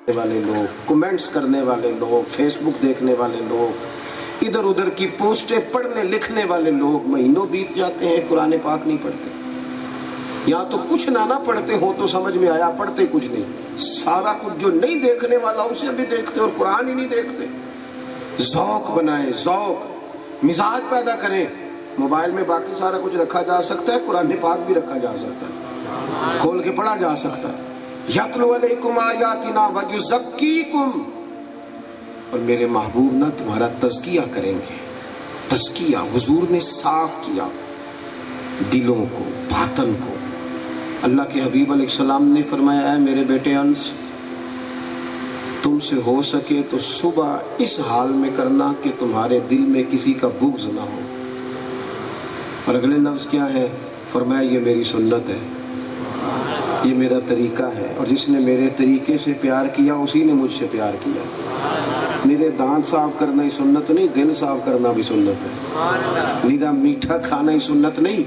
والے लोग, कमेंट्स करने वाले लोग, फेसबुक देखने वाले लोग, इधर उधर की पोस्टें पढ़ने लिखने वाले लोग, महीनों बीत जाते हैं कुरान पाक नहीं पढ़ते. या तो कुछ ना पढ़ते हो तो समझ में आया, पढ़ते कुछ नहीं. सारा कुछ जो नहीं देखने वाला उसे भी देखते और कुरान ही नहीं देखते. ज़ौक़ बनाएं, ज़ौक़, मिजाज पैदा करें. मोबाइल में बाकी सारा कुछ रखा जा सकता है, कुरान पाक भी रखा जा सकता है, खोल के पढ़ा जा सकता है. यत्लु अलैकुम आयातिना व युज़क्कीकुम, और मेरे महबूब ना तुम्हारा तज़किया करेंगे. तज़किया हुजूर ने साफ किया दिलों को, बातन को. अल्लाह के हबीब अलैहिस्सलाम ने फरमाया है मेरे बेटे अंस, तुमसे हो सके तो सुबह इस हाल में करना कि तुम्हारे दिल में किसी का बुग़्ज़ ना हो. और अगले लफ्ज़ क्या है? फरमाया ये मेरी सुन्नत है, ये मेरा तरीका है, और जिसने मेरे तरीके से प्यार किया उसी ने मुझसे प्यार किया. मेरे दांत साफ करना ही सुन्नत नहीं, दिल साफ करना भी सुन्नत है. निरा मीठा खाना ही सुन्नत नहीं,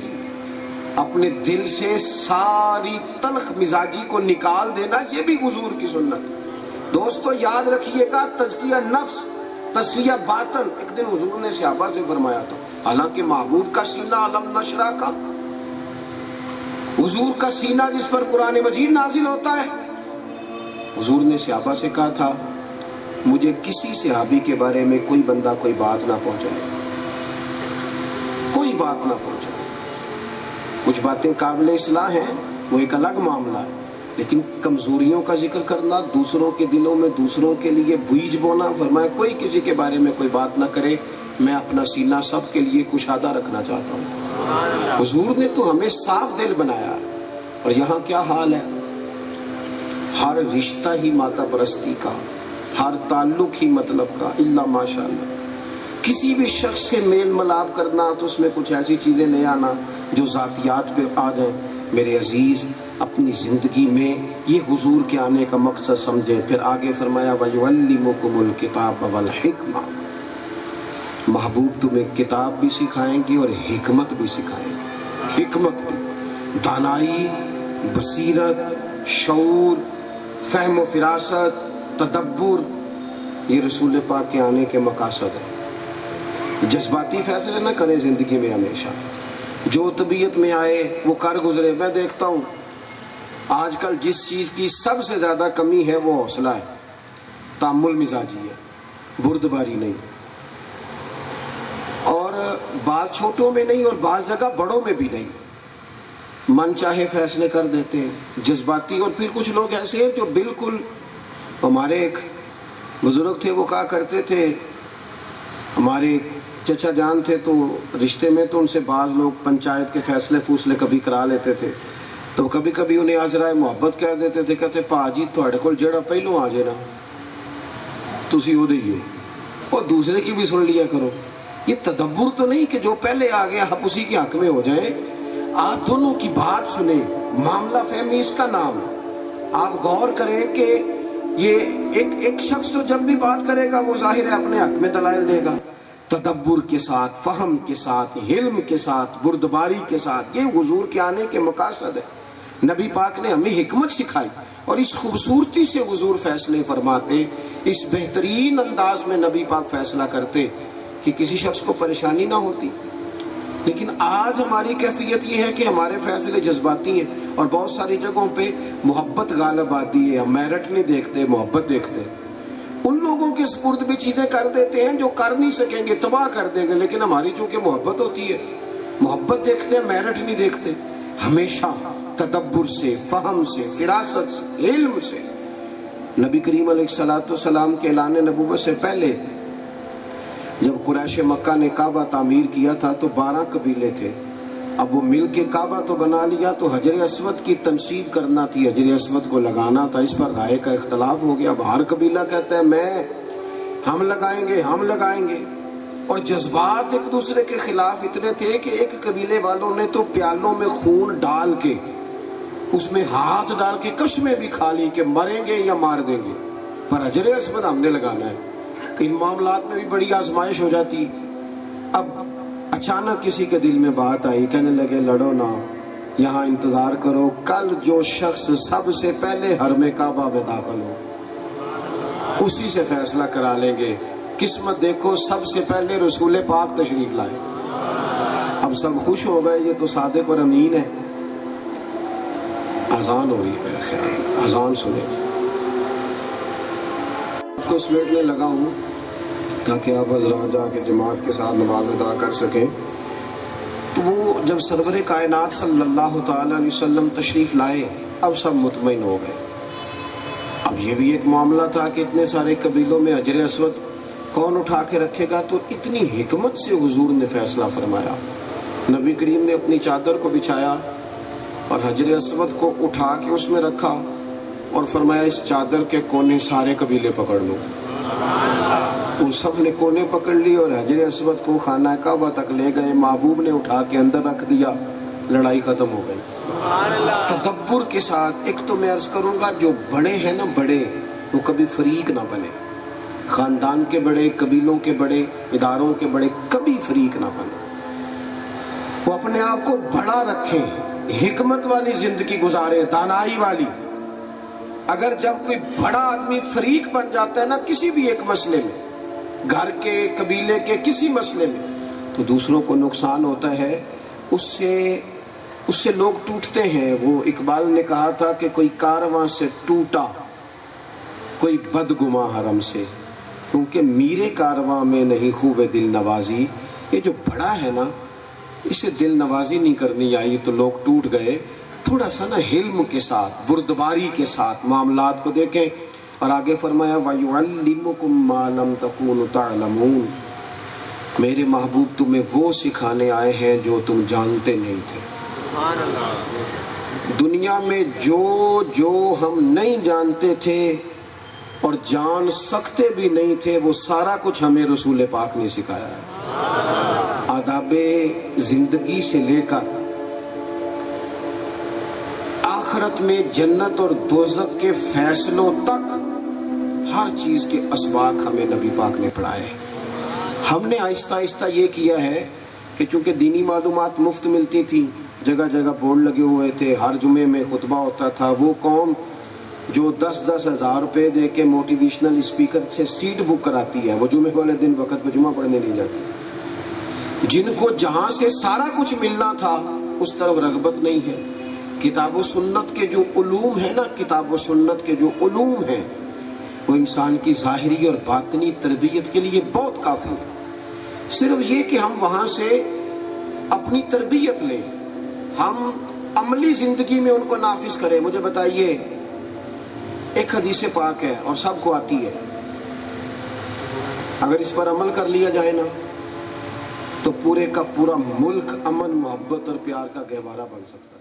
अपने दिल से सारी तल्ख मिजाजी को निकाल देना ये भी हुजूर की सुन्नत. दोस्तों याद रखिएगा, तज़किया नफ्स, तज़किया बातन. एक दिन हुजूर ने सहाबा से फरमाया था, हालांकि महबूब का सीना अलम नशरा का, हुजूर का सीना जिस पर कुरान मजीद नाजिल होता है, हुजूर ने सहाबा से कहा था मुझे किसी सहाबी के बारे में कोई बंदा कोई बात ना पहुंचाए, कोई बात ना पहुंचाए. कुछ बातें काबिल इस्लाह हैं, वो एक अलग मामला है, लेकिन कमजोरियों का जिक्र करना, दूसरों के दिलों में दूसरों के लिए बीज बोना, फरमाया कोई किसी के बारे में कोई बात ना करे, मैं अपना सीना सब के लिए कुशादा रखना चाहता हूँ. हुजूर ने तो हमें साफ दिल बनाया. और यहाँ क्या हाल है? हर रिश्ता ही माता परस्ती का, हर ताल्लुक ही मतलब का, इल्ला माशाअल्लाह. किसी भी शख्स से मेल मिलाप करना तो उसमें कुछ ऐसी चीजें ले आना जो ज़ातियात पे आ जाए. मेरे अजीज, अपनी जिंदगी में ये हुजूर के आने का मकसद समझे. फिर आगे फरमाया वयुअल्लिमुकुमुल किताब वल हिकमा, महबूब तुम्हें किताब भी सिखाएंगे और हिकमत भी सिखाएंगे. हिकमत भी, दानाई, बसीरत, शऊर, फहम फिरासत, तदब्बुर, ये रसूल पाक के आने के मकासद है. जज्बाती फैसले न करें जिंदगी में हमेशा, जो तबीयत में आए वो कर गुजरे. मैं देखता हूँ आजकल जिस चीज़ की सबसे ज़्यादा कमी है वो हौसला है, तामुल मिजाजी है, बुर्दबारी नहीं. और बात छोटों में नहीं और बात जगह बड़ों में भी नहीं, मन चाहे फैसले कर देते हैं, जज्बाती. और फिर कुछ लोग ऐसे हैं जो बिल्कुल, हमारे एक बुजुर्ग थे वो कहा करते थे, हमारे चचा जान थे तो रिश्ते में तो उनसे बाज़ लोग पंचायत के फैसले फूसले कभी करा लेते थे, तो कभी कभी उन्हें आजराए मोहब्बत कह देते थे, कहते भाजी थोड़े को जेड़ा पहलों आ जाए ना तुसी वो दइए, और दूसरे की भी सुन लिया करो. ये तदब्बुर तो नहीं कि जो पहले आ गया आप उसी के हक में हो जाए. आप दोनों की बात सुने, मामला फहमी इसका नाम. आप गौर करें कि ये एक शख्स तो जब भी बात करेगा वो जाहिर है अपने हक में दलाइल देगा, तदब्बुर के साथ, फहम के साथ, हिल्म के साथ, बुर्दबारी के साथ. ये हुजूर के आने के मकासद है. नबी पाक ने हमें हिकमत सिखाई और इस खूबसूरती से हुजूर फैसले फरमाते, इस बेहतरीन अंदाज में नबी पाक फैसला करते कि किसी शख्स को परेशानी ना होती. लेकिन आज हमारी कैफियत ये है कि हमारे फैसले जज्बाती हैं और बहुत सारी जगहों पे मोहब्बत गालिब आती है. हम मेरिट नहीं देखते, मोहब्बत देखते हैं. उन लोगों के सुपुर्द भी चीजें कर देते हैं जो कर नहीं सकेंगे, तबाह कर देंगे. लेकिन हमारी चूंकि मोहब्बत होती है, मोहब्बत देखते हैं, मेरिट नहीं देखते. हमेशा तदब्बुर से, फहम से, फिरासत से, इल्म से. नबी करीम अलैहिस्सलाम के ऐलान नबूवत से पहले जब कुरैश मक्का ने काबा तामीर किया था तो 12 कबीले थे. अब वो मिल के काबा तो बना लिया, तो हजर अस्वद की तनसीब करना थी, हजर अस्वद को लगाना था. इस पर राय का इख्तलाफ हो गया. हर कबीला कहता है हम लगाएंगे, हम लगाएंगे. और जज्बात एक दूसरे के खिलाफ इतने थे कि एक कबीले वालों ने तो प्यालों में खून डाल के, उसमें हाथ डाल के कस्में भी खा ली कि मरेंगे या मार देंगे, पर हजर अस्वद हमने लगाना है. इन मामलात में भी बड़ी आजमाइश हो जाती. अब अचानक किसी के दिल में बात आई, कहने लगे लड़ो ना, यहाँ इंतजार करो, कल जो शख्स सबसे पहले हरमे काबा में दाखिल हो اسی سے فیصلہ کرا لیں گے۔ قسمت دیکھو، سب سے پہلے رسول پاک تشریف لائے۔ اب سب خوش ہو گئے، یہ تو صادق اور امین ہے۔ اذان ہو رہی ہے، میرا خیال اذان سنیں کو سمیٹنے لگا ہوں تاکہ آپ حضرات جا کے جماعت کے ساتھ نماز ادا کر سکیں۔ تو وہ جب سرور کائنات صلی اللہ تعالی علیہ وسلم تشریف لائے، اب سب مطمئن ہو گئے۔ اب یہ بھی ایک معاملہ تھا کہ اتنے سارے قبیلوں میں حجر اسود کون اٹھا کے رکھے گا، تو اتنی حکمت سے حضور نے فیصلہ فرمایا۔ نبی کریم نے اپنی چادر کو بچھایا اور حجر اسود کو اٹھا کے اس میں رکھا اور فرمایا اس چادر کے کونے سارے قبیلے پکڑ لو۔ وہ سب نے کونے پکڑ لی اور حجر اسود کو خانہ کعبہ تک لے گئے۔ محبوب نے اٹھا کے اندر رکھ دیا، لڑائی ختم ہو گئی۔ تدبر کے ساتھ، ایک تو میں عرض کروں گا جو بڑے ہیں نا، بڑے وہ کبھی فریق نہ بنے۔ خاندان کے بڑے، قبیلوں کے بڑے، اداروں کے بڑے کبھی فریق نہ بنے۔ وہ اپنے آپ کو بڑا رکھیں، حکمت والی زندگی گزاریں، دانائی والی۔ اگر جب کوئی بڑا آدمی فریق بن جاتا ہے نا کسی بھی ایک مسئلے میں، گھر کے، قبیلے کے کسی مسئلے میں، تو دوسروں کو نقصان ہوتا ہے، اس سے لوگ ٹوٹتے ہیں۔ وہ اقبال نے کہا تھا کہ کوئی کارواں سے ٹوٹا، کوئی بدگماں حرم سے، کیونکہ میرے کارواں میں نہیں خوب دل نوازی۔ یہ جو بڑا ہے نا، اسے دل نوازی نہیں کرنی آئی تو لوگ ٹوٹ گئے۔ تھوڑا سا نا حلم کے ساتھ، بردباری کے ساتھ معاملات کو دیکھیں۔ اور آگے فرمایا وَيُعَلِّمُكُم مَّا لَمْ تَكُونُوا تَعْلَمُونَ، میرے محبوب تمہیں وہ سکھانے آئے ہیں جو تم جانتے نہیں تھے۔ دنیا میں جو ہم نہیں جانتے تھے اور جان سکتے بھی نہیں تھے، وہ سارا کچھ ہمیں رسول پاک نے سکھایا ہے۔ آداب زندگی سے لے کر آخرت میں جنت اور دوزخ کے فیصلوں تک ہر چیز کے اسباق ہمیں نبی پاک نے پڑھائے۔ ہم نے آہستہ آہستہ یہ کیا ہے کہ چونکہ دینی معلومات مفت ملتی تھی، جگہ جگہ بورڈ لگے ہوئے تھے، ہر جمعے میں خطبہ ہوتا تھا، وہ قوم جو 10-10 ہزار روپے دے کے موٹیویشنل اسپیکر سے سیٹ بک کراتی ہے، وہ جمعے والے دن وقت پہ جمعہ پڑھنے نہیں جاتی۔ جن کو جہاں سے سارا کچھ ملنا تھا اس طرف رغبت نہیں ہے۔ کتاب و سنت کے جو علوم ہیں نا، کتاب و سنت کے جو علوم ہیں، وہ انسان کی ظاہری اور باطنی تربیت کے لیے بہت کافی ہے۔ صرف یہ کہ ہم وہاں سے اپنی تربیت لیں، ہم عملی زندگی میں ان کو نافذ کریں۔ مجھے بتائیے، ایک حدیث پاک ہے اور سب کو آتی ہے، اگر اس پر عمل کر لیا جائے نا تو پورے کا پورا ملک امن، محبت اور پیار کا گہوارہ بن سکتا ہے۔